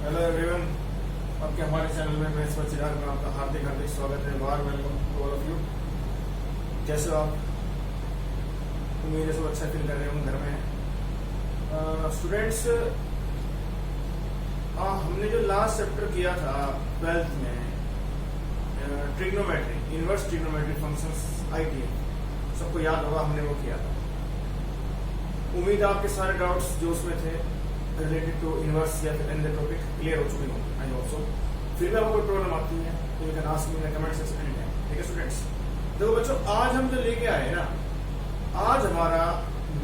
Hello everyone, आपके हमारे channel में मैं चिराग में आपका हार्दिक हार्दिक स्वागत है। Warm welcome to all of you. कैसे हो आप? उम्मीद है सब अच्छा फील कर रहे हो घर में। स्टूडेंट्स, हमने जो लास्ट चैप्टर किया था 12th में, trigonometry, inverse trigonometry functions ITF, सबको याद होगा हमने वो किया था। उम्मीद है आपके सारे डाउट्स जो उसमें थे रिलेटेड टू इनवर्स या फिर एनी टॉपिक क्लियर हो चुके होंगे। आई ऑल्सो फिर भी आपको कोई प्रॉब्लम आती है तो you can ask me in the comment section any time. ठीक है स्टूडेंट्स, देखो बच्चों, आज हम जो लेके आए ना, आज हमारा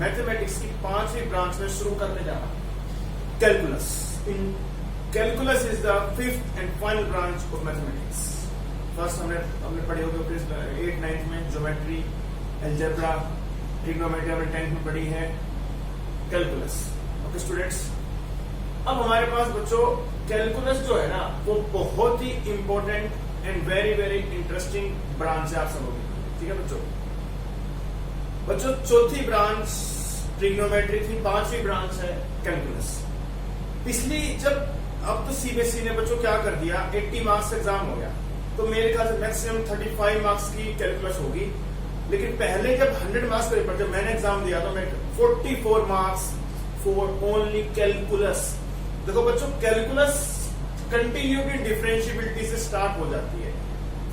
मैथमेटिक्स की 5वीं ब्रांच में शुरू करने जा रहा है calculus. In calculus is the 5th and final branch of mathematics. First हमने पढ़ी होगी 8th 9th में ज्योमेट्री, अलजेब्रा, ट्रिग्नोमेट्री हमने 10th में पढ़ी है, कैलकुलस। ओके स्टूडेंट्स, अब हमारे पास बच्चों कैलकुलस जो है ना, वो बहुत ही important and very very interesting branch है आप सबों की। ठीक है बच्चों, चौथी ब्रांच ट्रिग्नोमेट्री थी, 5वीं ब्रांच है कैलकुलस। पिछली जब अब तो सीबीएसई ने बच्चों क्या कर दिया, 80 मार्क्स एग्जाम हो गया, तो मेरे ख्याल से मैक्सिमम 35 मार्क्स की कैलकुलस होगी। लेकिन पहले जब 100 मार्क्स का पेपर, जब मैंने एग्जाम दिया तो मैं 44 मार्क्स फॉर ओनली कैलकुलस। देखो बच्चों, कैलकुलस कंटिन्यूटी डिफरेंशिएबिलिटी से स्टार्ट हो जाती है,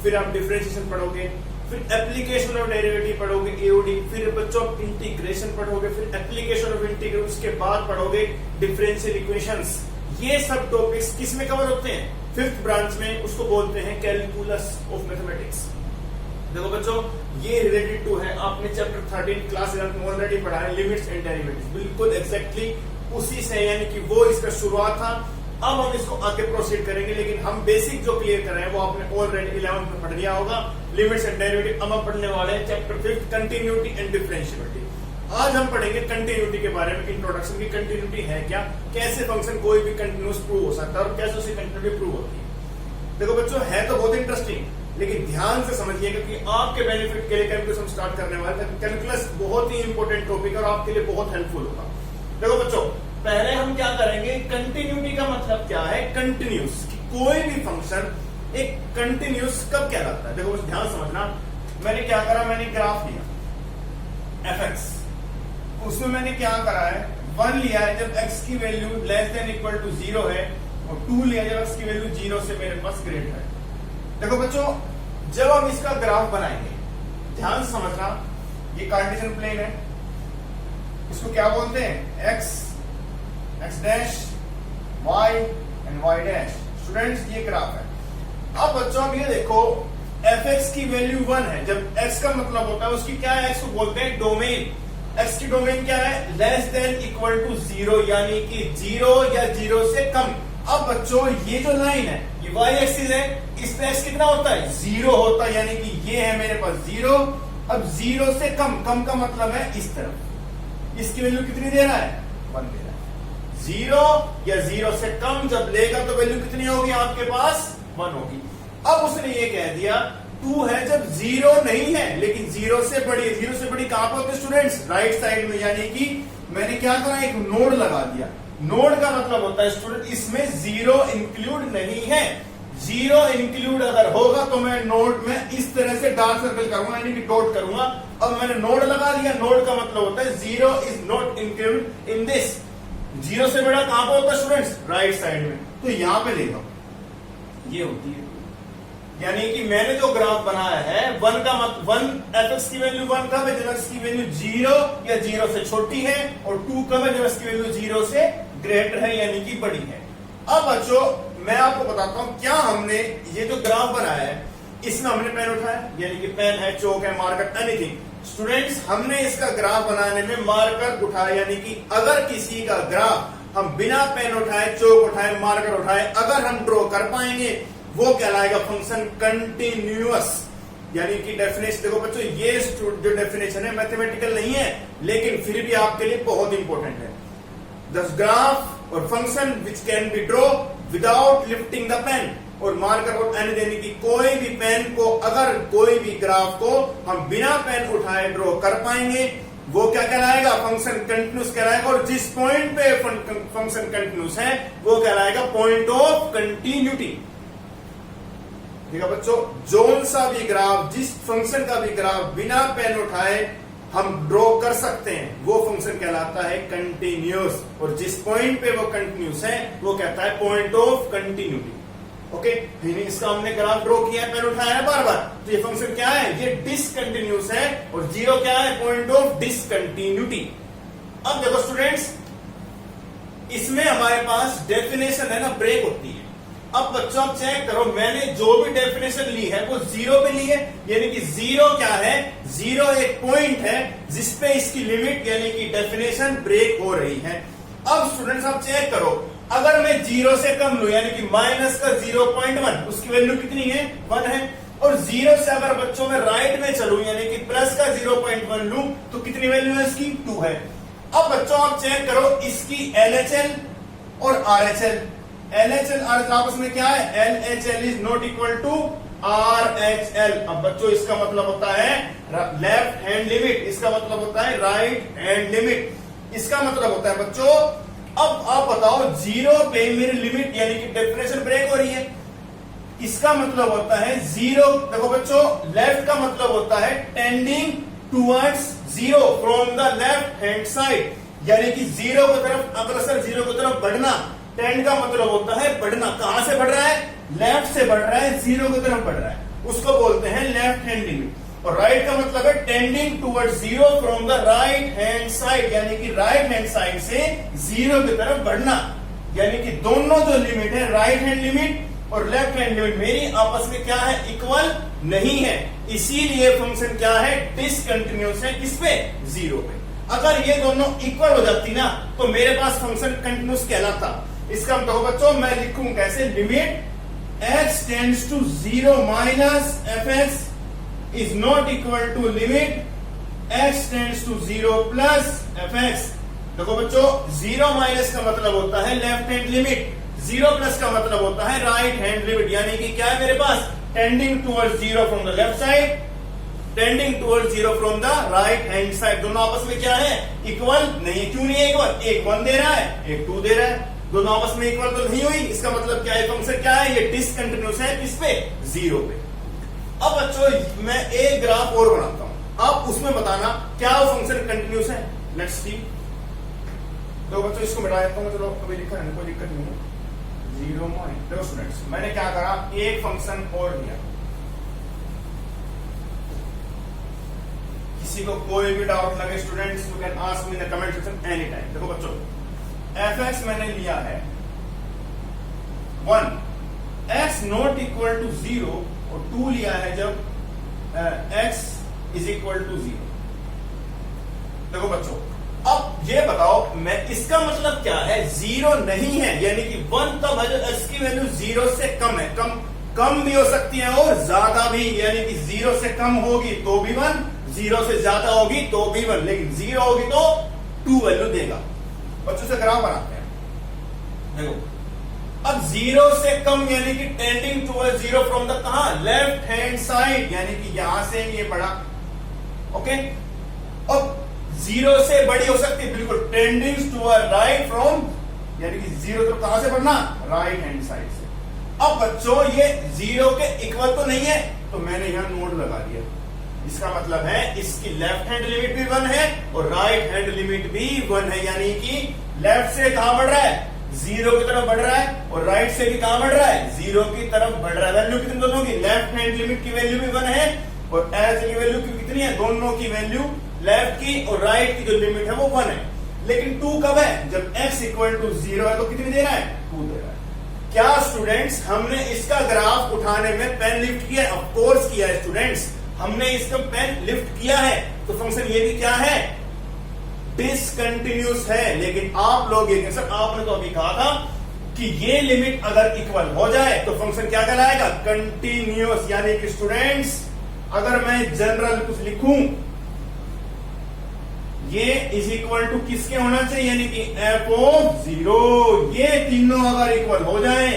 फिर आप डिफरेंशिएशन पढ़ोगे, फिर एप्लीकेशन ऑफ डेरिवेटिव पढ़ोगे एओडी, फिर बच्चों आप इंटीग्रेशन पढ़ोगे, फिर एप्लीकेशन ऑफ इंटीग्रल, उसके बाद पढ़ोगे डिफरेंशियल इक्वेशंस। ये सब टॉपिक्स किस में कवर होते हैं? 5th ब्रांच में, उसको बोलते हैं कैलकुलस ऑफ मैथमेटिक्स। देखो बच्चों, ये रिलेटेड टू है, आपने चैप्टर 13 क्लास 11 में ऑलरेडी पढ़ा है, लिमिट्स एंड डेरिवेटिव्स, बिल्कुल एग्जैक्टली उसी से, यानी कि वो इसका शुरुआत था। अब हम इसको आगे प्रोसीड करेंगे, लेकिन हम बेसिक जो क्लियर कर रहे हैं वो आपने ऑलरेडी 11th में पढ़ लिया होगा, लिमिट्स एंड डेरिवेटिव। अब हम पढ़ने वाले हैं चैप्टर 5 कंटिन्यूटी एंड डिफरेंशिएबिलिटी। आज हम पढ़ेंगे कंटिन्यूटी के बारे में, इंट्रोडक्शन की कंटिन्यूटी है क्या, कैसे फंक्शन कोई भी कंटिन्यूस प्रूव हो सकता है और कैसे उसकी कंटिन्यूटी प्रूव होती है। देखो बच्चों, है तो बहुत इंटरेस्टिंग, लेकिन ध्यान से समझिए क्योंकि आपके बेनिफिट के लिए कैलकुलस हम स्टार्ट करने वाले हैं। कैलकुलस बहुत ही इंपॉर्टेंट टॉपिक है और आपके लिए बहुत हेल्पफुल होगा। देखो बच्चों, पहले हम क्या करेंगे, कंटिन्यूटी का मतलब क्या है, कंटिन्यूस। कोई भी फंक्शन एक कंटिन्यूस कब कहलाता है? देखो बस ध्यान समझना, मैंने क्या करा, मैंने ग्राफ लिया fx, उसमें मैंने क्या करा है, 1 लिया है जब x की value less than equal to 0 है, और 2 लिया जब x की वैल्यू 0 से मेरे पास ग्रेटर है। देखो बच्चों, जब हम इसका ग्राफ बनाएंगे, ध्यान से समझना, ये कार्टेशियन प्लेन है, इसको क्या बोलते हैं, x dash, y and y dash. Students, ये ग्राफ है। अब बच्चों अब ये देखो, fx की वैल्यू 1 है, जब x का मतलब होता है उसकी क्या है, x को बोलते हैं डोमेन। x की डोमेन क्या है, लेस देन इक्वल टू 0, यानी कि 0 या 0 से कम। अब बच्चों ये जो लाइन है, ये y एक्सिस है, इस पे x कितना होता है, 0 होता है, यानी कि ये है मेरे पास 0। अब 0 से कम, कम का मतलब है इस तरफ, इसकी वैल्यू कितनी दे रहा है, 1 दे रहा है। 0 या 0 से कम जब लेगा तो वैल्यू कितनी होगी आपके पास, 1 होगी। अब उसने ये कह दिया 2 है जब 0 नहीं है, लेकिन 0 से बड़ी है। 0 से बड़ी कहां पर होती है स्टूडेंट्स, राइट साइड में, यानी कि मैंने क्या करा, एक नोड लगा दिया। नोड का मतलब होता है स्टूडेंट, इसमें 0 इंक्लूड नहीं है। 0 इंक्लूड अगर होगा तो मैं नोड में इस तरह से डार्क सर्कल करूंगा, यानी कि डॉट करूंगा। अब मैंने नोड लगा दिया, नोड का मतलब होता है 0 is not include in this. 0 से बड़ा कहां पर होता है स्टूडेंट्स, राइट साइड में, तो यहां पे लेगा, ये होती है। यानी कि मैंने जो ग्राफ बनाया है, 1 का मतलब 1 fx की वैल्यू 1 कब है, जब x की वैल्यू 0 या 0 से छोटी है, और 2 कब है, जब x की वैल्यू 0 से ग्रेटर है, यानी कि बड़ी है। अब बच्चों मैं आपको बताता हूं, क्या हमने ये जो ग्राफ बनाया है, इसमें हमने पेन उठाया, यानी कि पेन है, चौक है, मार्कर, एनीथिंग। स्टूडेंट्स, हमने इसका ग्राफ बनाने में मार्कर उठाया, यानी कि अगर किसी का ग्राफ हम बिना पेन उठाए, चौक उठाए, मार्कर उठाए अगर हम ड्रॉ कर पाएंगे, वो कहलाएगा फंक्शन कंटिन्यूअस। यानी कि डेफिनेशन, देखो बच्चों, ये जो डेफिनेशन है मैथमेटिकल नहीं है, लेकिन फिर भी आपके लिए बहुत इंपॉर्टेंट है। The graph or function which can be draw without lifting the pen or marker or any, यानी कि कोई भी पेन को, अगर कोई भी ग्राफ को हम बिना पेन उठाए ड्रॉ कर पाएंगे, वो क्या कहलाएगा, फंक्शन कंटिन्यूस कहलाएगा। और जिस पॉइंट पे फंक्शन कंटिन्यूस है वो कहलाएगा पॉइंट ऑफ कंटिन्यूटी। ठीक है बच्चों, जोन सा भी ग्राफ, जिस फंक्शन का भी ग्राफ बिना पेन उठाए हम ड्रॉ कर सकते हैं वो फंक्शन कहलाता है कंटिन्यूस। और जिस पॉइंट पे वो कंटिन्यूस है वो कहता है पॉइंट ऑफ कंटिन्यूटी। ओके, इसका हमने ग्राफ ड्रॉ किया है, पेन उठाया है बार बार, तो ये फंक्शन क्या है, ये डिसकंटिन्यूस है। और जीरो क्या है, पॉइंट ऑफ डिसकंटिन्यूटी। अब देखो स्टूडेंट्स, इसमें हमारे पास डेफिनेशन है ना, ब्रेक होती है। अब बच्चों आप चेक करो, मैंने जो भी डेफिनेशन ली है वो जीरो पे ली है, यानी कि जीरो क्या है, जीरो एक पॉइंट है जिसपे इसकी लिमिट यानी कि डेफिनेशन ब्रेक हो रही है। अब स्टूडेंट्स आप चेक करो, अगर मैं जीरो से कम लूं यानी कि माइनस का 0.1, उसकी वैल्यू कितनी है, 1 है। और जीरो से अगर बच्चों में राइट में चलूं यानी कि प्लस का 0.1 लूं तो कितनी वैल्यू है इसकी, 2 है। अब बच्चों आप चेक करो इसकी LHL और RHL। LHL RHL आपस में क्या है, LHL is not equal to RHL। अब बच्चों इसका मतलब होता है लेफ्ट हैंड लिमिट, इसका मतलब होता है राइट हैंड लिमिट। इसका मतलब होता है बच्चों, अब आप बताओ जीरो पे मेरी लिमिट यानी कि डेफिनेशन ब्रेक हो रही है, इसका मतलब होता है जीरो। देखो बच्चों, लेफ्ट का मतलब होता है tending towards zero from the left hand side, यानी कि जीरो की तरफ अग्रसर, जीरो की तरफ बढ़ना। टेंड का मतलब होता है बढ़ना, कहां से बढ़ रहा है, लेफ्ट से बढ़ रहा है, जीरो की तरफ बढ़ रहा है, उसको बोलते हैं लेफ्ट हैंड लिमिट। और राइट का मतलब है tending towards zero from the right hand side, यानी कि राइट हैंड साइड से जीरो की तरफ बढ़ना। यानी कि दोनों जो लिमिट है, राइट हैंड लिमिट और लेफ्ट हैंड लिमिट, मेरी आपस में क्या है, इक्वल नहीं है। इसीलिए फंक्शन क्या है, डिसकंटिन्यूस है, किस पे, जीरो पे। अगर ये दोनों इक्वल हो जाती ना तो मेरे पास फंक्शन कंटिन्यूस कहलाता। इसका मतलब बच्चों मैं लिखूं कैसे, limit x tends to zero minus fx is not equal to limit x tends to 0 plus fx। देखो बच्चों, जीरो माइनस का मतलब होता है left hand limit, zero plus का मतलब होता है राइट हैंड लिमिट। यानी कि क्या है मेरे पास, tending towards zero from the left side, tending towards zero from the right hand side. दोनों आपस में क्या है, इक्वल नहीं। क्यों नहीं है इक्वल, एक 1 दे रहा है, एक 2 दे रहा है, दोनों आपस में इक्वल तो नहीं हुई। इसका मतलब क्या है, फंक्शन क्या है, ये डिसकंटिन्यूस है, किस पे, जीरो पे। अब बच्चों मैं एक ग्राफ और बनाता हूं, आप उसमें बताना क्या वो फंक्शन कंटिन्यूस है। Let's see. तो बच्चों इसको मिटा देता हूं, चलो अभी लिखा है, कोई दिक्कत नहीं है। जीरो माइनस, देखो स्टूडेंट्स मैंने क्या करा, एक फंक्शन और लिया। किसी को कोई भी डाउट लगे students, you can ask me in the comment section any time. देखो बच्चों, fx मैंने लिया है 1, x नॉट इक्वल टू 0 और 2 लिया है जब x इज इक्वल टू 0। देखो बच्चों, अब ये बताओ मैं, इसका मतलब क्या है, 0 नहीं है, यानी कि 1 तब है जब x की वैल्यू 0 से कम है। कम भी हो सकती है और ज्यादा भी, यानी कि 0 से कम होगी तो भी 1, 0 से ज्यादा होगी तो भी 1, लेकिन 0 होगी तो 2 वैल्यू देगा। बच्चों से ग्राफ बनाते हैं, देखो अब 0 से कम यानी कि tending towards zero from the कहां, लेफ्ट हैंड साइड, यानी कि यहां से ये बढ़ा। ओके, अब 0 से बड़ी हो सकती है, बिल्कुल टेंडिंग टुवर्ड राइट फ्रॉम, यानी कि 0 तो कहां से बढ़ना, राइट हैंड साइड से। अब बच्चों ये 0 के इक्वल तो नहीं है, तो मैंने यहां नोट लगा दिया। इसका मतलब है इसकी लेफ्ट हैंड लिमिट भी 1 है और राइट हैंड लिमिट भी 1 है, यानी कि लेफ्ट से कहां बढ़ रहा है, 0 की तरफ बढ़ रहा है, और राइट से भी कहां बढ़ रहा है, 0 की तरफ बढ़ रहा है। वैल्यू कितनी दोनों की, लेफ्ट हैंड लिमिट की वैल्यू भी 1 है और एच की वैल्यू कितनी है, दोनों की वैल्यू, लेफ्ट की और राइट की जो लिमिट है वो 1 है। लेकिन 2 कब है, जब x इक्वल टू 0 है, तो कितनी दे रहा है, 2 दे रहा है। क्या स्टूडेंट्स हमने इसका ग्राफ उठाने में पेन लिफ्ट किया, ऑफ कोर्स किया है स्टूडेंट्स, हमने इसका पेन लिफ्ट किया है। तो फंक्शन ये भी क्या है, डिसकंटिन्यूस है। लेकिन आप लोग ये सर, आपने तो अभी कहा था कि ये लिमिट अगर इक्वल हो जाए तो फंक्शन क्या कहलाएगा, कंटिन्यूस। यानी कि स्टूडेंट्स अगर मैं जनरल कुछ लिखूं, ये इज इक्वल टू किसके होना चाहिए, यानी कि f ऑफ 0, ये तीनों अगर इक्वल हो जाए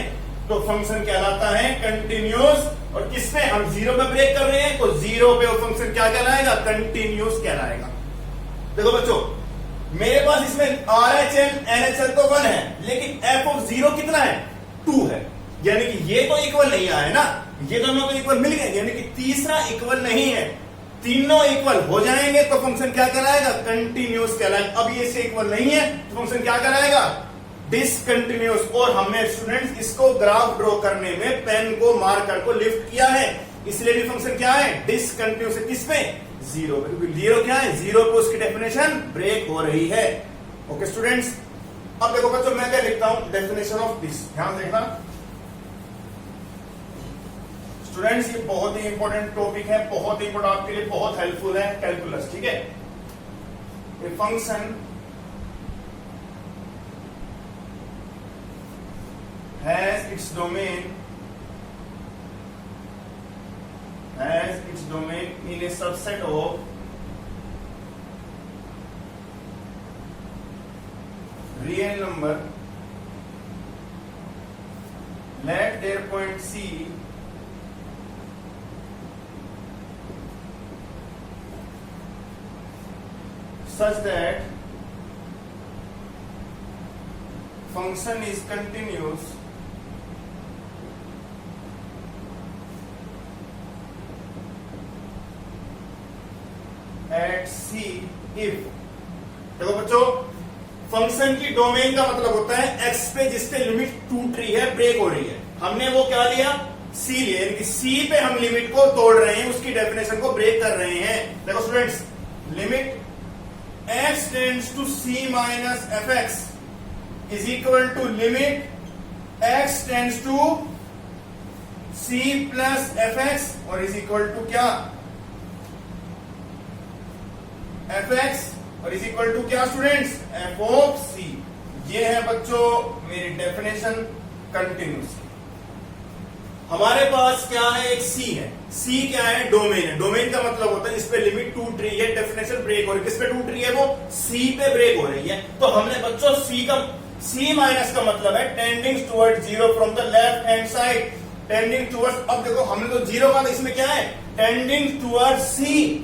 तो फंक्शन कहलाता है कंटिन्यूस। और किस पे, हम 0 पे ब्रेक कर रहे हैं, तो 0 पे वो फंक्शन क्या कहलाएगा, कंटिन्यूस कहलाएगा। देखो बच्चों, मेरे पास इसमें RHL NHL तो 1 है, लेकिन f ऑफ 0 कितना है? 2 है, यानी कि ये तो इक्वल नहीं आया ना, ये दोनों को इक्वल मिल गए, यानी कि तीसरा इक्वल नहीं है। तीनों इक्वल हो जाएंगे तो फंक्शन क्या कहलाएगा? कंटिन्यूअस कहलाएगा। अब ये इससे इक्वल नहीं है तो फंक्शन क्या कहलाएगा? डिसकंटिन्यूअस। और हमने स्टूडेंट्स इसको ग्राफ ड्रॉ करने में पेन को मार्कर को लिफ्ट किया है, इसलिए भी फंक्शन क्या है? डिसकंटिन्यूअस। किस पे? 0 पे, क्योंकि 0 क्या है? 0 पे उसकी डेफिनेशन ब्रेक हो रही है। ओके स्टूडेंट्स, अब देखो बच्चों मैं क्या लिखता हूं? डेफिनेशन ऑफ दिस, ध्यान देखना स्टूडेंट्स, ये बहुत ही इंपॉर्टेंट टॉपिक है, बहुत ही इंपॉर्टेंट, आपके लिए बहुत हेल्पफुल है, कैलकुलस। ठीक है, a function has its domain in a subset of real number, let their point C such that function is continuous at C if, देखो बच्चों, फंक्शन की डोमेन का मतलब होता है एक्स पे जिसपे लिमिट टूट रही है, ब्रेक हो रही है। हमने वो क्या लिया? सी लिया, यानी कि सी पे हम लिमिट को तोड़ रहे हैं, उसकी डेफिनेशन को ब्रेक कर रहे हैं। देखो students, limit x tends to c minus fx is equal to limit x tends to c plus fx और इज इक्वल टू क्या? fx और इज इक्वल टू क्या स्टूडेंट्स? f of c। ये है बच्चों मेरी डेफिनेशन कंटिन्यूस। हमारे पास क्या है? एक c है। c क्या है? डोमेन है। डोमेन का मतलब होता है इस पे लिमिट टूट रही है, डेफिनेशन ब्रेक हो रही है। किस पे टूट रही है? वो c पे ब्रेक हो रही है। तो हमने बच्चों c माइनस का मतलब है tending towards 0 from the left hand side, tending towards. अब देखो हमने तो 0 का, इसमें क्या है? Tending towards c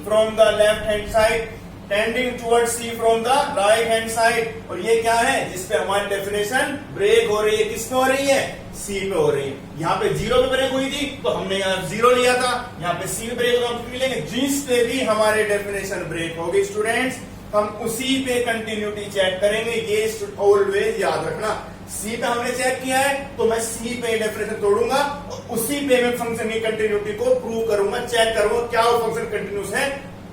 from the left hand side, tending towards c from the right hand side. और ये क्या है? जिसपे हमारी डेफिनेशन ब्रेक हो रही है। किस पे हो रही है? c पे हो रही है। यहाँ पे 0 पे ब्रेक हुई थी तो हमने यहाँ 0 लिया था, यहाँ पे c पे ब्रेक होगा हम लेंगे। जिस पे भी हमारी डेफिनेशन ब्रेक होगी स्टूडेंट्स, हम उसी पे कंटिन्यूटी चेक करेंगे। ये ऑलवेज याद रखना, c पे हमने चेक किया है तो मैं c पे डेफिनेशन तोड़ूंगा और उसी पे मैं फंक्शन की कंटिन्यूटी को प्रूव करूंगा, चेक करूंगा क्या वो फंक्शन कंटिन्यूस है।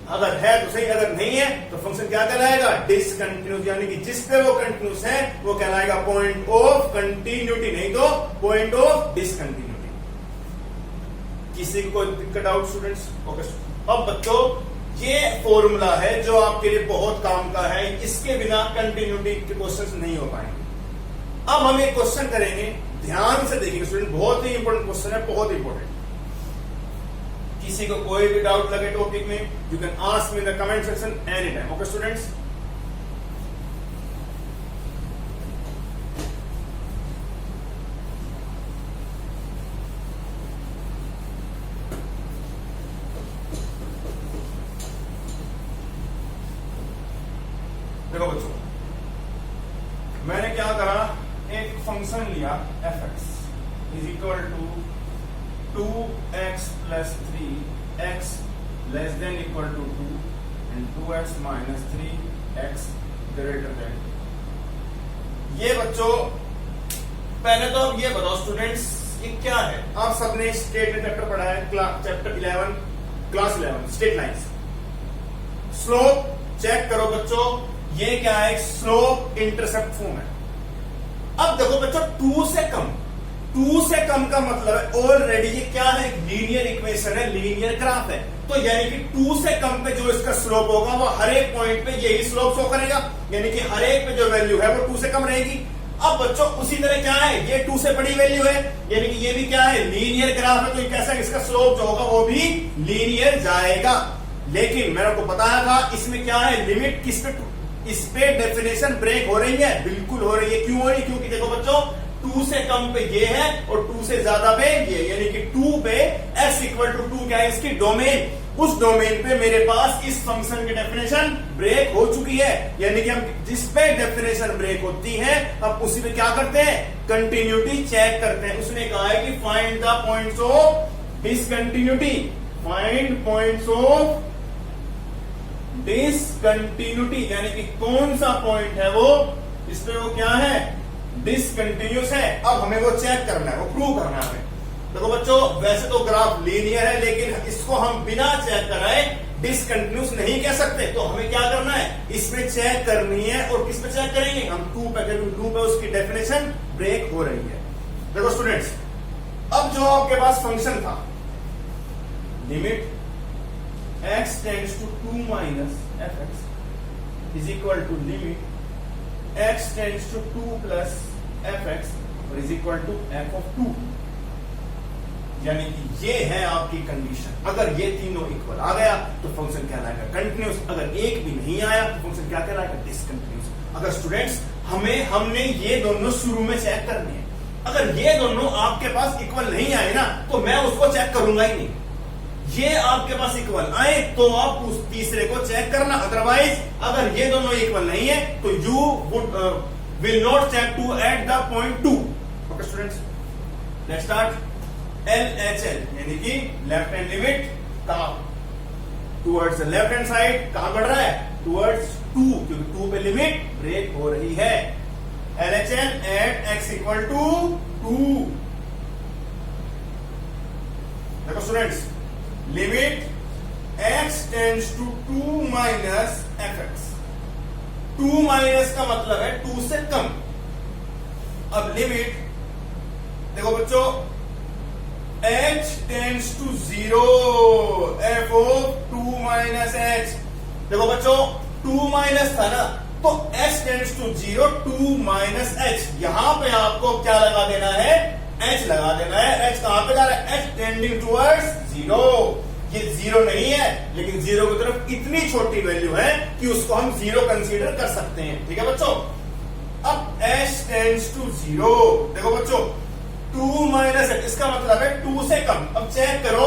अगर है तो सही, अगर नहीं है तो फंक्शन क्या कहलाएगा? डिसकंटिन्यूस। यानी कि जिस पे वो कंटिन्यूस है वो कहलाएगा पॉइंट ऑफ कंटिन्यूटी, नहीं तो पॉइंट ऑफ डिसकंटिन्यूटी। किसी को कोई दिक्कत आउट स्टूडेंट्स? ओके, अब बच्चों ये फॉर्मूला है जो आपके लिए बहुत काम का है, इसके बिना कंटिन्यूटी के क्वेश्चंस नहीं हो पाएंगे। अब हम एक क्वेश्चन करेंगे, ध्यान से देखिए स्टूडेंट, बहुत ही इंपॉर्टेंट क्वेश्चन है, बहुत इंपॉर्टेंट। किसी को कोई भी डाउट लगे टॉपिक में, you can ask me in the comment section any time. Okay students, देखो बच्चों, मैंने क्या करा? एक फंक्शन लिया fx is equal to 2x plus 3x less than equal to 2 and 2x minus 3x greater than. ये बच्चों पहले तो अब ये बताओ स्टूडेंट्स, ये क्या है? आप सबने स्टेट चैप्टर पढ़ा है, chapter 11 class 11 straight lines. Slope check करो बच्चों, ये क्या है? स्लोप इंटरसेप्ट फॉर्म है। अब देखो बच्चों, 2 से कम का मतलब है ऑलरेडी ये क्या है? लीनियर इक्वेशन है, लीनियर ग्राफ है। तो यानी कि 2 से कम पे जो इसका स्लोप होगा वो हर एक पॉइंट पे यही स्लोप शो करेगा, यानी कि हर एक पे जो वैल्यू है वो 2 से कम रहेगी। अब बच्चों उसी तरह क्या है? ये 2 से बड़ी वैल्यू है, यानी कि ये भी क्या है? लीनियर ग्राफ है। तो ये कैसा, इसका स्लोप जो होगा वो भी लीनियर जाएगा। लेकिन मैंने आपको बताया था इसमें क्या है? लिमिट किस पे? इस पे डेफिनेशन ब्रेक हो रही है, बिल्कुल हो रही है। क्यों हो रही है? क्योंकि देखो बच्चों 2 से कम पे ये है और 2 से ज्यादा पे ये, यानी कि 2 पे x इक्वल टू 2 क्या है? इसकी डोमेन। उस डोमेन पे मेरे पास इस फंक्शन की डेफिनेशन ब्रेक हो चुकी है। यानी कि हम जिस पे डेफिनेशन ब्रेक होती है अब उसी पे क्या करते हैं, कंटिन्यूटी चेक करते हैं। उसने कहा है कि find the points of discontinuity, find points of discontinuity, यानी कि कौन सा पॉइंट है वो इसमें वो क्या है, डिसकंटिन्यूस है। अब हमें वो चेक करना है, वो प्रूव करना है। देखो बच्चों, वैसे तो ग्राफ लीनियर है लेकिन इसको हम बिना चेक कराए डिसकंटिन्यूस नहीं कह सकते, तो हमें क्या करना है, इसमें चेक करनी है। और किस पे चेक करेंगे, हम टू पे उसकी डेफिनेशन ब्रेक हो रही है। देखो स्टूडेंट्स, अब जो आपके पास फंक्शन था limit x tends to 2 minus fx is equal to limit x tends to 2 plus fx और is equal to f of 2, यानी कि ये है आपकी कंडीशन। अगर ये तीनों इक्वल आ गया तो फंक्शन कहलाएगा कंटिन्यूस, अगर एक भी नहीं आया तो फंक्शन क्या कहलाएगा, डिसकंटिन्यूस। अगर स्टूडेंट्स हमने ये दोनों शुरू में चेक करने हैं, अगर ये दोनों आपके पास इक्वल नहीं आए ना तो मैं उसको चेक करूंगा ही नहीं। ये आपके पास इक्वल आए तो आप उस तीसरे को चेक करना, अदरवाइज अगर ये दोनों इक्वल नहीं है तो you would will not check to at the point 2। Okay students, let's start. LHL यानी कि लेफ्ट हैंड लिमिट कहां, towards the left hand side, कहां बढ़ रहा है, टुवर्ड्स 2, क्योंकि 2 पे लिमिट ब्रेक हो रही है। LHL at x equal to 2। देखो students, limit x tends to 2 minus fx, 2 minus का मतलब है 2 से कम। अब लिमिट देखो बच्चों, h tends to 0, f of 2 minus h। देखो बच्चों 2 माइनस था ना, तो h tends to 0, 2 minus h, यहां पे आपको क्या लगा देना है, h लगा देना है। h कहां पे जा रहा है, h टेंडिंग टुवर्ड्स 0। ये 0 नहीं है लेकिन 0 की तरफ इतनी छोटी वैल्यू है कि उसको हम 0 कंसीडर कर सकते हैं। ठीक है बच्चों, अब h टेंड्स टू 0, देखो बच्चों 2 माइनस h, इसका मतलब है 2 से कम। अब चेक करो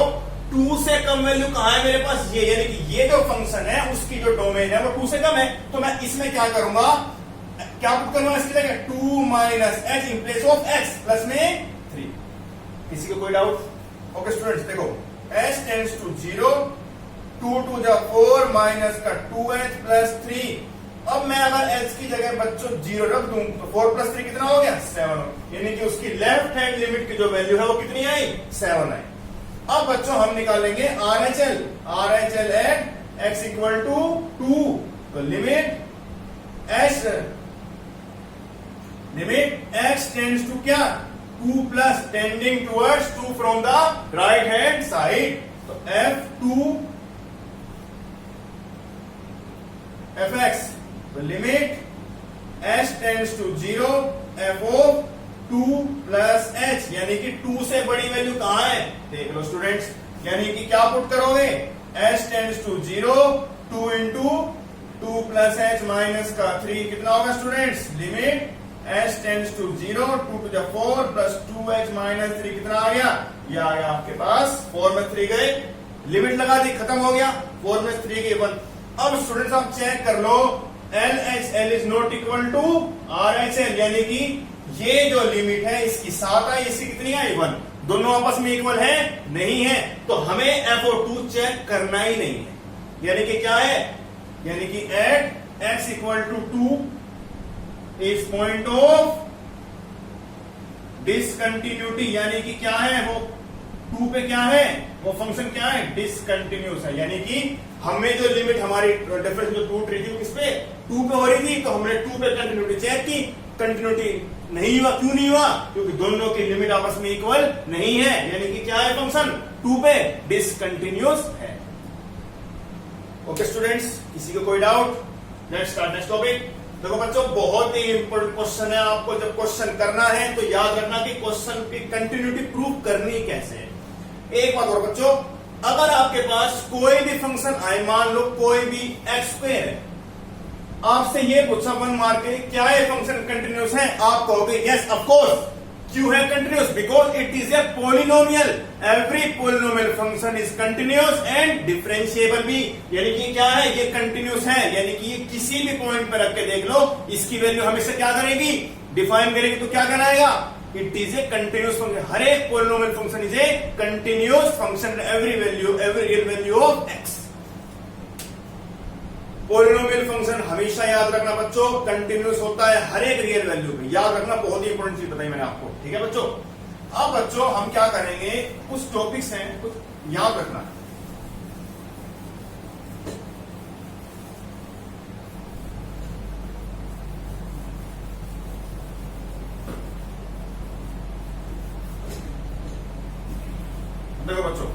2 से कम वैल्यू कहां है मेरे पास, ये, यानी कि ये जो फंक्शन है उसकी जो डोमेन है वो 2 से कम है। तो मैं इसमें क्या करूंगा, क्या पुट करूंगा इसकी जगह, 2 minus h in place of x plus में 3। किसी को कोई डाउट? ओके स्टूडेंट्स, देखो h tends to 0, 2 to the 4 minus का 2h प्लस 3। अब मैं अगर h की जगह बच्चों 0 रख दूं तो 4 प्लस 3 कितना हो गया, 7, यानी कि उसकी लेफ्ट हैंड लिमिट की जो वैल्यू है वो कितनी आई, 7 आई। अब बच्चों हम निकालेंगे RHL at x equal to 2, तो लिमिट x टेंड्स टू क्या, 2 plus tending towards 2 from the right hand side, तो f2 fx, तो limit h tends to 0, f of 2 plus h, यानी कि 2 से बड़ी वैल्यू कहां है, देख लो स्टूडेंट्स, यानी कि क्या पुट करोगे, h tends to 0, 2 into 2 plus h minus का 3 कितना होगा students, limit h tends to 0, 2 to the 4 plus 2h minus 3 कितना आ गया, ये आ गया आपके पास 4 में 3 गए, लिमिट लगा दी, खत्म हो गया, 4 में 3 गए 1। अब स्टूडेंट्स आप चेक कर लो, LHL is not equal to RHL, यानी कि ये जो लिमिट है इसकी 7 आई, इसकी कितनी आई, 1। दोनों आपस में इक्वल है, नहीं है, तो हमें FO2 चेक करना ही नहीं है। यानी कि क्या है, यानी कि at x equal to 2 is point of discontinuity, यानी कि क्या है वो 2 पे क्या है, वो फंक्शन क्या है, डिसकंटिन्यूस है। यानी कि हमें जो लिमिट हमारी डिफरेंस जो टूट रही थी किस पे, 2 पे हो रही थी, तो हमने 2 पे कंटिन्यूटी चेक की, कंटिन्यूटी नहीं हुआ। क्यों नहीं हुआ, क्योंकि दोनों की लिमिट आपस में इक्वल नहीं है, यानी कि क्या है फंक्शन 2 पे डिसकंटिन्यूस है। ओके स्टूडेंट्स, किसी को कोई doubt? Let's start next topic. देखो बच्चों, बहुत ही इंपॉर्टेंट क्वेश्चन है, आपको जब क्वेश्चन करना है तो याद रखना कि क्वेश्चन की कंटिन्यूटी प्रूव करनी कैसे है। एक बात और बच्चों, अगर आपके पास कोई भी फंक्शन आए, मान लो कोई भी एक्स स्क्वायर है, आपसे ये पूछा 1 मार्क के क्या ये फंक्शन कंटिन्यूस है, आप कहोगे यस ऑफ कोर्स, क्यों है continuous? Because it is A polynomial. Every polynomial function is continuous and differentiable भी। यानी कि क्या है, ये कंटिन्यूस है, यानी कि ये किसी भी पॉइंट पर रख के देख लो, इसकी वैल्यू हमेशा क्या करेगी, डिफाइन करेगी। तो क्या कराएगा, it is a continuous function. हर एक polynomial function is a continuous function, every value, every real value of x. Polynomial function हमेशा याद रखना बच्चों कंटिन्यूस होता है हर एक रियल वैल्यू पे, याद रखना, बहुत ही इंपॉर्टेंट चीज बताई मैंने आपको, ठीक है बच्चों। अब बच्चों हम क्या करेंगे, कुछ टॉपिक्स हैं, कुछ याद रखना। देखो बच्चों,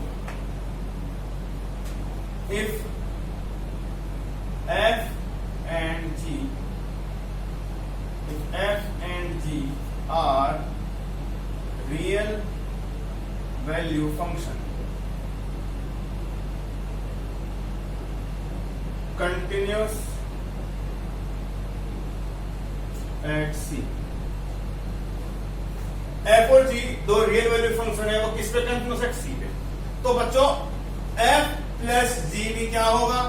if f and g, if f and g are real value function continuous at c, f और g दो रियल वैल्यू फंक्शन है, वो किस पे कंटिन्यूस एट c पे। तो बच्चों f प्लस g भी क्या होगा,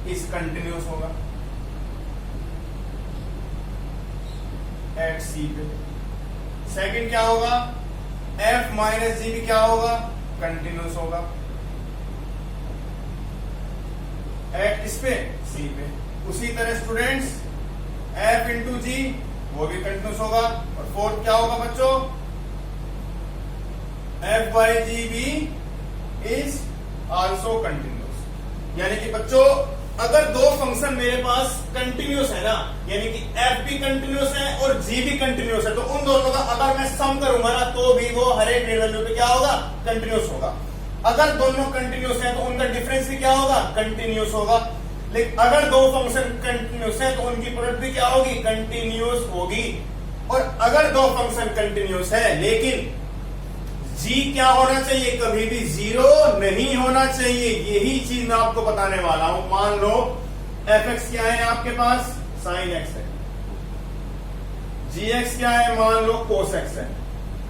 इस कंटिन्यूस होगा एट सी पे। सेकंड क्या होगा, f माइनस जी भी क्या होगा, कंटिन्यूस होगा एट किस पे, सी पे। उसी तरह स्टूडेंट्स f इंटू जी वो भी कंटिन्यूस होगा। और फोर्थ क्या होगा बच्चों, f बाई जी भी इज आल्सो कंटिन्यूस। यानी कि बच्चों अगर दो फंक्शन मेरे पास कंटिन्यूस है ना, यानी कि f भी कंटिन्यूस है और g भी कंटिन्यूस है, तो उन दोनों का अगर मैं सम करूंगा ना, तो भी वो हर एक रियल वैल्यू पे क्या होगा, कंटिन्यूस होगा। अगर दोनों कंटिन्यूस है तो उनका डिफरेंस भी क्या होगा, कंटिन्यूस होगा। लेकिन अगर दो फंक्शन कंटिन्यूस है तो उनकी प्रोडक्ट भी क्या होगी, कंटिन्यूस होगी। और अगर दो फंक्शन कंटिन्यूस है लेकिन g क्या होना चाहिए, कभी भी जीरो नहीं होना चाहिए। यही चीज मैं आपको बताने वाला हूं। मान लो fx क्या है आपके पास, sin x है, gx क्या है, मान लो cos x है।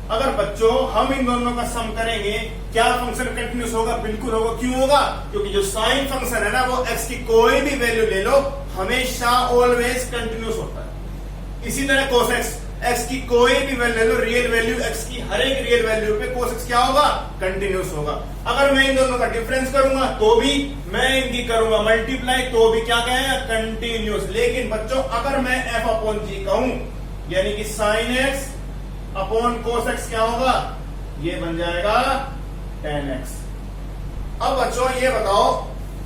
अगर बच्चों हम इन दोनों का सम करेंगे, क्या फंक्शन कंटिन्यूस होगा, बिल्कुल होगा। क्यों होगा, क्योंकि जो साइन फंक्शन है ना, वो x की कोई भी वैल्यू ले लो, हमेशा ऑलवेज कंटिन्यूस होता है। इसी तरह cos x, x की कोई भी वैल्यू ले लो, रियल वैल्यू x की हर एक रियल वैल्यू पे cos x क्या होगा, कंटिन्यूस होगा। अगर मैं इन दोनों का डिफरेंस करूंगा तो भी, मैं इनकी करूंगा मल्टीप्लाई तो भी क्या कहेगा, कंटिन्यूस। लेकिन बच्चों अगर मैं f अपॉन जी कहूं, यानी कि sine x upon cos x क्या होगा, ये बन जाएगा tan x। अब बच्चों ये बताओ,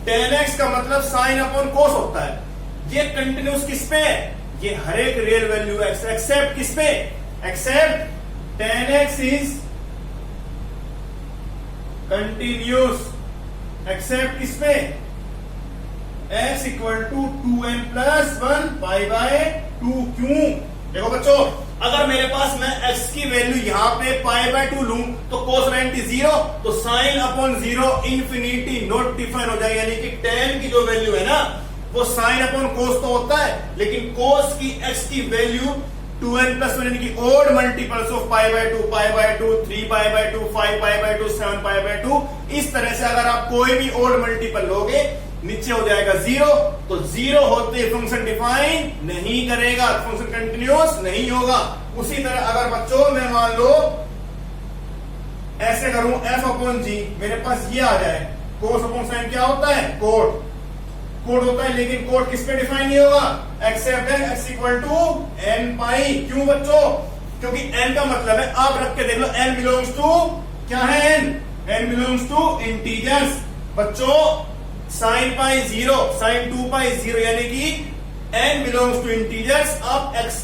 tan x का मतलब साइन अपॉन cos होता है, ये कंटिन्यूस किस पे है, ये हर एक रियल वैल्यू x, एक्सेप्ट किस पे, except tan x is continuous, except किस पे, x equal to 2n plus 1 pi by 2। क्यों, देखो बच्चों अगर मेरे पास मैं x की वैल्यू यहां पे पाई बाय 2 लूं तो cos 90 0, तो sine upon 0 infinity not define हो जाएगा। यानी कि tan की जो वैल्यू है ना, वो साइन अपॉन कोस तो होता है, लेकिन कोस की x की वैल्यू 2n प्लस 1 यानी कि odd multiples of pi by 2, pi by 2, 3 pi by 2, 5 pi by 2, 7 pi by 2। इस तरह से अगर आप कोई भी ओड मल्टीपल लोगे, नीचे हो जाएगा 0, तो 0 होते फंक्शन डिफाइन नहीं करेगा, फंक्शन कंटिन्यूस नहीं होगा। उसी तरह अगर बच्चों मैं मान लो ऐसे करूं, f अपॉन जी, मेरे पास ये आ जाए, कोस अपॉन साइन क्या होता है, कोड, कोड होता है, लेकिन कोड किस पे डिफाइन नहीं होगा, except x equal to n pi. क्यों बच्चों, क्योंकि n का मतलब है, आप रख के देख लो, n बिलोंग्स टू क्या है, n बिलोंग्स टू इंटीजर्स। बच्चों साइन पाई 0, साइन 2 पाई 0, यानी कि n बिलोंग्स टू इंटीजर्स। आप x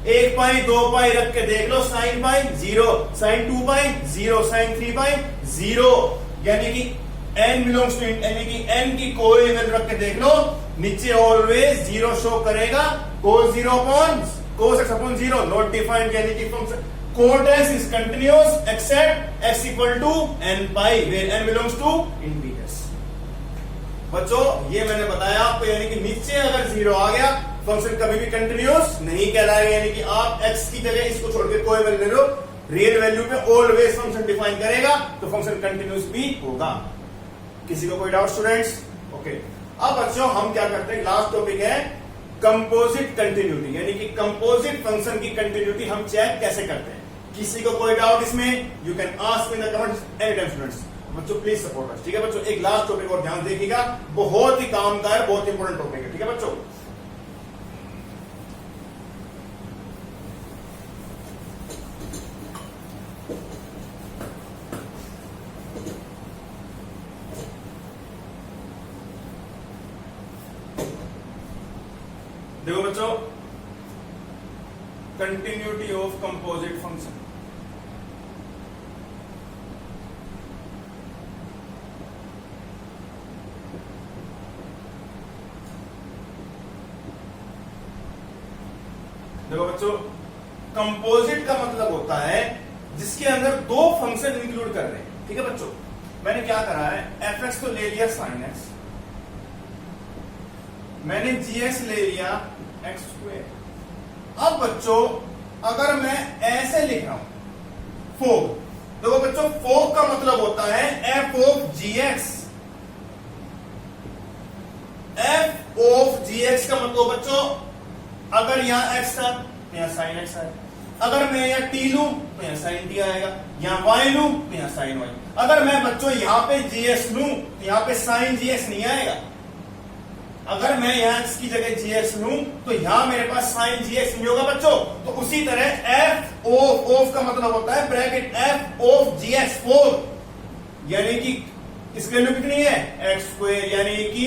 1 पाई 2 पाई रख के देख लो, साइन पाई 0, साइन 2 पाई 0, साइन 3 पाई 0, यानी कि n बिलोंग्स टू, यानी कि n की कोई वैल्यू रख के देख लो, नीचे ऑलवेज 0 शो करेगा। cos 0 upon cos x upon 0 not defined, यानी कि function cos x is continuous except x equal to n pi, where n belongs to integers. बच्चों ये मैंने बताया आपको, यानी कि नीचे अगर 0 आ गया फंक्शन कभी भी कंटिन्यूस नहीं कहलाएगा, यानी कि आप x की जगह इसको छोड़ के कोई वैल्यू ले लो, रियल वैल्यू पे ऑलवेज फंक्शन डिफाइन करेगा तो फंक्शन कंटिन्यूस भी होगा। किसी को कोई डाउट स्टूडेंट्स? ओके, अब बच्चों हम क्या करते हैं, लास्ट टॉपिक है कंपोजिट कंटिन्यूटी, यानी कि कंपोजिट फंक्शन की कंटिन्यूटी हम चेक कैसे करते हैं। किसी को कोई डाउट इसमें? You can ask in the comments any time students. बच्चों प्लीज सपोर्ट अस, ठीक है बच्चों। एक लास्ट टॉपिक और ध्यान देखिएगा, बहुत ही काम का है, बहुत इंपॉर्टेंट टॉपिक है, ठीक है बच्चों। देखो बच्चों, कंटिन्यूटी ऑफ कंपोजिट फंक्शन। देखो बच्चों, कंपोजिट का मतलब होता है जिसके अंदर दो फंक्शन इंक्लूड कर रहे हैं, ठीक है बच्चों। मैंने क्या करा है, एफ एक्स तो ले लिया साइन एक्स, मैंने जी एक्स ले लिया एक्स स्क्वायर। अब बच्चों अगर मैं ऐसे लिख रहा हूं फोक, देखो बच्चों फोक का मतलब होता है f of g x. F of g x का मतलब बच्चों, अगर यहां एक्स था तो यहां साइन एक्स आएगा, अगर मैं यहां टी लूं तो यहां साइन टी आएगा, यहां वाई लूं तो यहां साइन वाई। अगर मैं बच्चों यहां पे जी एक्स लूं तो यहां पे साइन जी एक्स नहीं आएगा। अगर मैं यहां x की जगह gx लूं तो यहां मेरे पास sin gx नहीं होगा बच्चों। तो उसी तरह f ऑफ का मतलब होता है ब्रैकेट f ऑफ gx 4, यानी कि इसकी वैल्यू कितनी है x स्क्वायर, यानी कि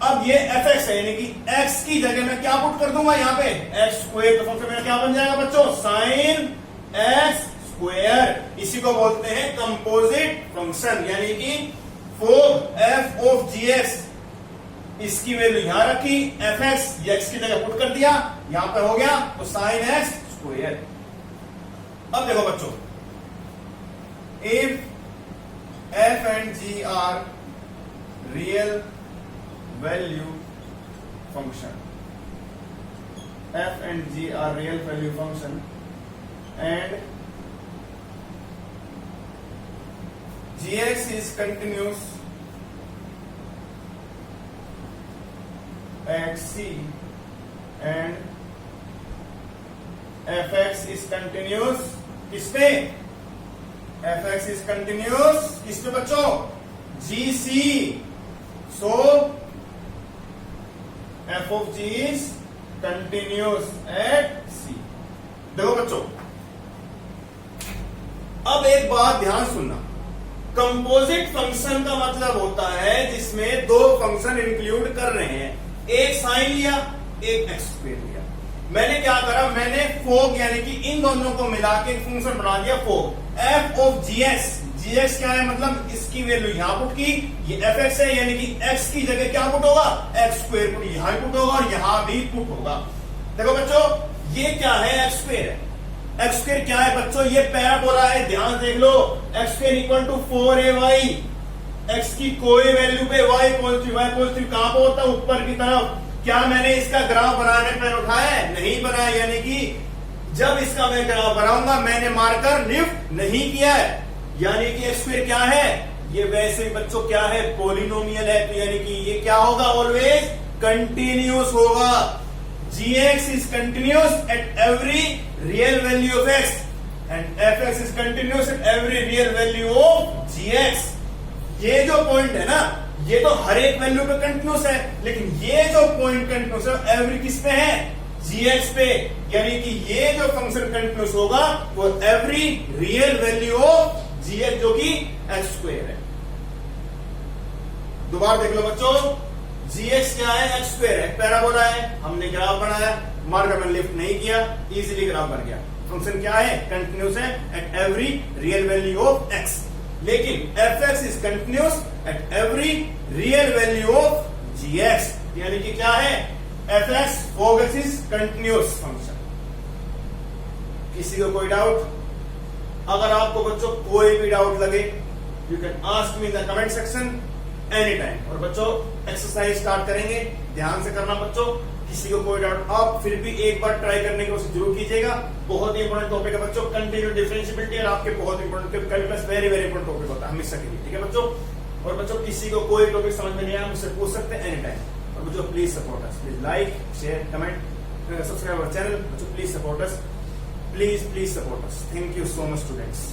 अब ये fx है, यानी कि x की जगह मैं क्या पुट कर दूंगा यहाँ पे x स्क्वायर, तो फंक्शन मेरा क्या बन जाएगा बच्चों sin x स्क्वायर। इसी को बोलते हैं कंपोजिट फंक्शन, यानी कि 4 f ऑफ gx, इसकी वैल्यू यहां रखी, एफ एक्स एक्स की जगह पुट कर दिया, यहां पे हो गया तो साइन एक्स स्क्वायर। अब देखो बच्चों, if f and g are real value function, f and g are real value function and g x is continuous at C and fx is continuous किसपे, fx is continuous किसपे बच्चों, GC, so f of g is continuous at C। देखो बच्चों, अब एक बात ध्यान सुनना, कंपोजिट फंक्शन का मतलब होता है जिसमें दो फंक्शन इंक्लूड कर रहे हैं, एक साइन लिया एक एक्स स्क्वायर लिया। मैंने क्या करा, मैंने फोक यानी कि इन दोनों को मिला के फंक्शन बना दिया fog, f of g x. G x क्या है, मतलब इसकी वैल्यू यहां पुट की, ये एफ एक्स है, यानी कि एक्स की जगह क्या पुट होगा एक्स स्क्वायर पुट, यहां पुट होगा और यहां भी पुट होगा। देखो बच्चों ये क्या है, एक्स स्क्वायर है। एक्स स्क्वायर क्या है बच्चों, ये पैराबोला है, ध्यान देख लो, x square equal to 4ay। X की कोई वैल्यू पे y पॉजिटिव कहां पर होता है, ऊपर की तरफ। क्या मैंने इसका ग्राफ बनाने पर उठाया है, नहीं बनाया, यानी कि जब इसका मैं ग्राफ बनाऊंगा मैंने मार्कर लिफ्ट नहीं किया है, यानी कि एक्स स्क्वायर क्या है, ये वैसे बच्चों क्या है, पॉलिनोमियल है, तो यानी कि ये क्या होगा, ऑलवेज कंटिन्यूस होगा। gx is continuous at every real value of x and fx is continuous at every real value of gx। ये जो पॉइंट है ना, ये तो हर एक वैल्यू पे कंटिन्यूस है, लेकिन ये जो पॉइंट कंटिन्यूस है एवरी किस पे है, gx पे, यानी कि ये जो फंक्शन कंटिन्यूस होगा वो every real value of gx जो कि x स्क्वायर है। दोबारा देख लो बच्चों, gx क्या है, x स्क्वायर है, पैराबोला है, हमने ग्राफ बनाया, मार्कर में लिफ्ट नहीं किया, इजीली ग्राफ बन गया। फंक्शन क्या है, कंटिन्यूस है at every real value of x, लेकिन fx is continuous at every real value of gx, यानी कि क्या है, fx focus is continuous function. किसी को कोई डाउट? अगर आपको बच्चों कोई भी डाउट लगे you can ask me in the comment section any time. और बच्चों एक्सरसाइज स्टार्ट करेंगे, ध्यान से करना बच्चों, किसी को कोई डाउट, आप फिर भी एक बार ट्राई करने की कोशिश जरूर कीजिएगा। बहुत ही इंपॉर्टेंट टॉपिक है बच्चों, कंटिन्यू डिफरेंशिएबिलिटी, और आपके बहुत important calculus very very important topic होता है हमेशा के लिए, ठीक है बच्चों। और बच्चों किसी को कोई टॉपिक समझ में नहीं आया मुझसे पूछ सकते हैं एनी टाइम। और बच्चों please support us, please like share comment subscribe our channel. बच्चों please support us, please support us. Thank you so much students.